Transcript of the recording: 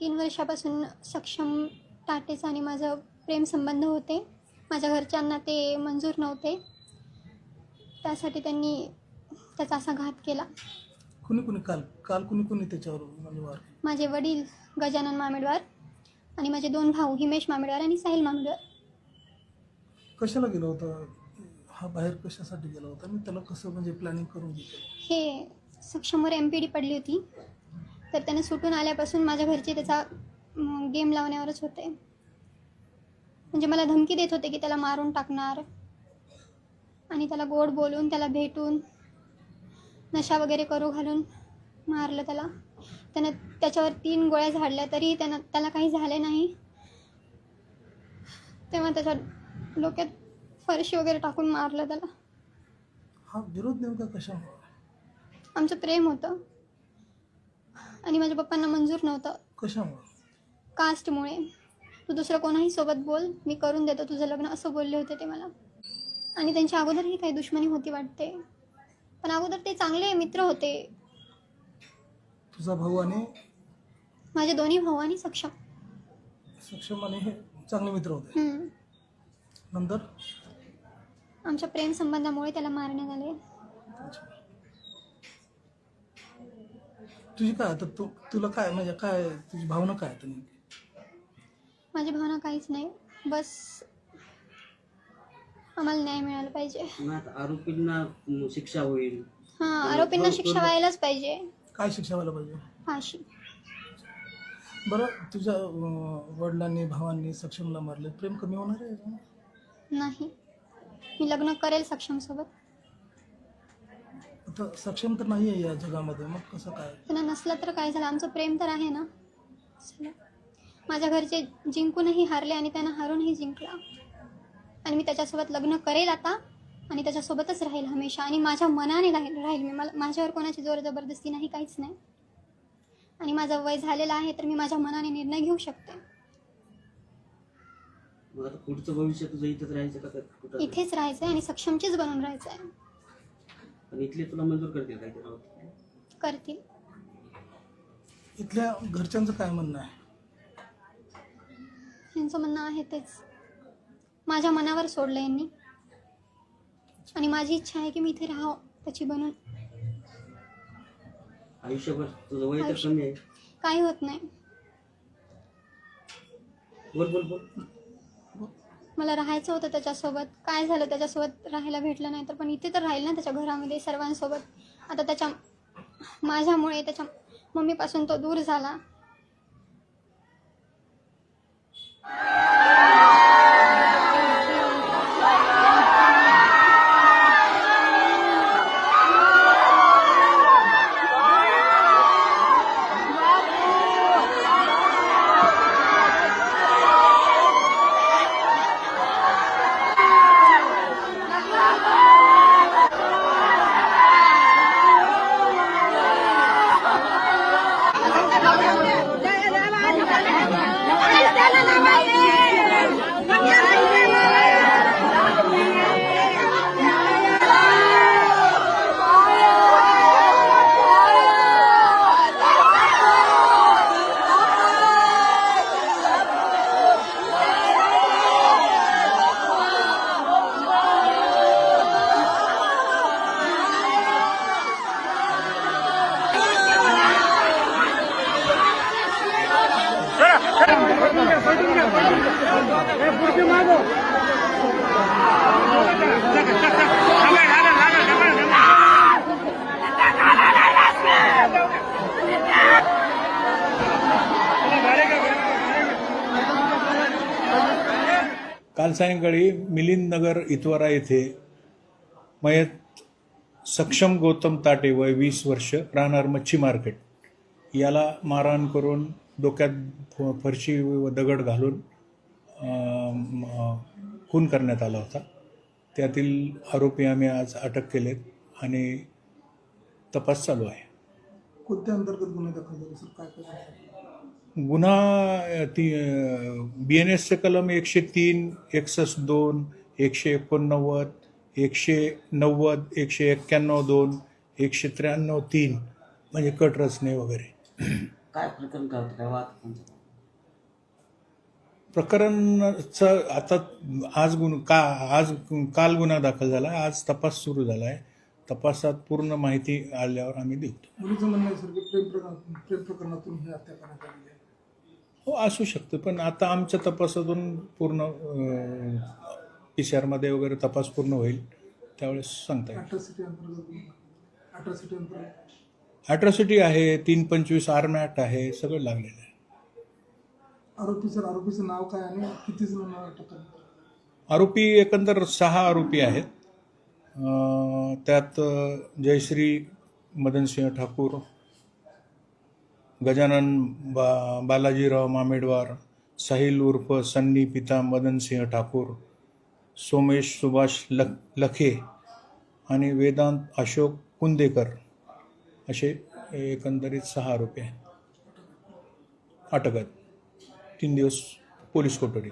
3 वर्षापासून सक्षम टाटेचा आणि माझं प्रेमसंबंध होते. माझ्या घरच्यांना ते मंजूर नव्हते. त्यासाठी त्यांनी त्याचा असा घात केला. कुणी काल काल कुणी त्याच्यावर म्हणजे वार केला? माझे वडील गजानन मामेडवार आणि माझे 2 भाऊ हिमेश मामेडवार आणि साहिल मामेडवार. कशाला गेला होता हा बाहेर, कशासाठी गेला होता आणि त्याला कसं म्हणजे प्लॅनिंग करून घेतलं? हे सक्षमवर MPD पडली होती, तर त्याने सुटून आल्यापासून माझ्या घरचे त्याचा गेम लावण्यावरच होते. म्हणजे मला धमकी देत होते की त्याला मारून टाकणार आणि त्याला गोड बोलून त्याला भेटून नशा वगैरे करू घालून मारलं त्याला. त्यानं त्याच्यावर 3 गोळ्या झाडल्या तरी त्याला काही झाले नाही. तेव्हा त्याच्या डोक्यात फरशी वगैरे टाकून मारलं त्याला. हा विरोध नेमका कशामुळे? आमचं प्रेम होतं आणि माझ्या पप्पांना मंजूर नव्हतं. कशामुळे? कास्टमुळे. तू दुसरं कोणाही सोबत बोल, मी करून देतो तुझं लग्न, असं बोलले होते ते मला. आणि त्यांच्या अगोदरही काही दुश्मनी होती वाटते, पण अगोदर ते चांगले मित्र होते. तुझा भाऊ आणि माझे 2 भाऊ आणि सक्षम आणि हे चांगले मित्र होते. नंतर आमच्या प्रेम संबंधामुळे त्याला मारण्यात आले. तुझी काय आता तुला काय म्हणजे काय तुझी भावना काय आता नेमकी? माझी भावना काहीच नाही, बस आम्हाला न्याय मिळाला पाहिजे. आरोपींना शिक्षा होईल. आरोपींना शिक्षा व्हायलाच पाहिजे. काय शिक्षा व्हायला पाहिजे? फाशी. बरं, तुझ्या वडिलांनी भावांनी सक्षमला मारले, प्रेम कमी होणार आहे? नाही, मी लग्न करेल सक्षम सोबत. आता सक्षम तर नाही आहे या जगामध्ये, मग कसं काय? त्यांना नसलं तर काय झालं, आमचं प्रेम तर आहे ना. माझ्या घरचे जिंकूनही हारले आणि त्यांना हारूनही जिंकला. आणि मी त्याच्यासोबत लग्न करेल आता आणि त्याच्यासोबतच राहील हमेशा. आणि माझ्या मनाने राहील मी. माझ्यावर कोणाची जोर जबरदस्ती नाही, काहीच नाही. आणि माझं वय झालेलं आहे तर मी माझ्या मनाने निर्णय घेऊ शकते. मग आता पुढचं भविष्य तुझं इथेच राहायचं का कुठं? इथेच राहायचं आहे आणि सक्षमचीच बनून राहायचं आहे. आणि इथले तुला मंजूर करतील काय ते? करतील. इथल्या घरच्यांचं काय म्हणणं आहे? यांचं म्हणणं आहे तेच, माझ्या मनावर सोडलं यांनी. आणि माझी इच्छा आहे की मी इथे राहावं त्याची बनून. आयुष्यभर तुझं वय तर कमी आहे. काही होत नाही. बोल बोल बोल. मला राहायचं होतं त्याच्यासोबत. काय झालं, त्याच्यासोबत राहायला भेटलं नाही तर, पण इथे तर राहील ना त्याच्या घरामध्ये सर्वांसोबत. आता माझ्यामुळे त्याच्या मम्मीपासून तो दूर झाला. काल सायंकाळी मिलिंद नगर इतवारा येथे मयत सक्षम गौतम ताटे वय 20 वर्ष राहणार मच्छी मार्केट याला मारहाण करून डोक्यात फरशी व दगड घालून खून करण्यात आला होता. त्यातील आरोपी आम्ही आज अटक केलेत आणि तपास चालू आहे. कोणत्या अंतर्गत गुन्हे दाखल झाले सर? काय गुन्हा BNSचे कलम 103, 61(2), 189, 190, 191(2), 193(3) म्हणजे कट रचने वगैरे. काय प्रकरण काय होतं, काय वाद त्यांचा? प्रकरणचं आता आज काल गुन्हा दाखल झाला, आज तपास सुरू झाला आहे. तपासात पूर्ण माहिती आल्यावर आम्ही देऊ. मुलीचं म्हणणं आहे सर की प्रेम प्रकरणातून ही हत्या करण्यात आली आहे. हो, असू शकतं, पण आता आमच्या तपासातून पूर्ण PCR मध्ये वगैरे तपास पूर्ण होईल त्यावेळेस सांगता येईल. अट्रॉसिटी अंतर्गत अॅट्रॉसिटी आहे, 325 आर्म ॲक्ट आहे, सगळं लागलेलं आहे. आरोपीचं नाव काय आणि किती जण अटक करण्यात आली? आरोपी एकंदर 6 आरोपी आहेत. त्यात जयश्री मदनसिंह ठाकूर, गजानन बालाजीराव मामेडवार, साहिल उर्फ सन्नी पिता मदनसिंह ठाकूर, सोमेश सुभाष लखे आणि वेदांत अशोक कुंदेकर असे एकंदरीत 6 आरोपी आहेत. अटक आहेत. 3 दिवस पोलीस कोठडी.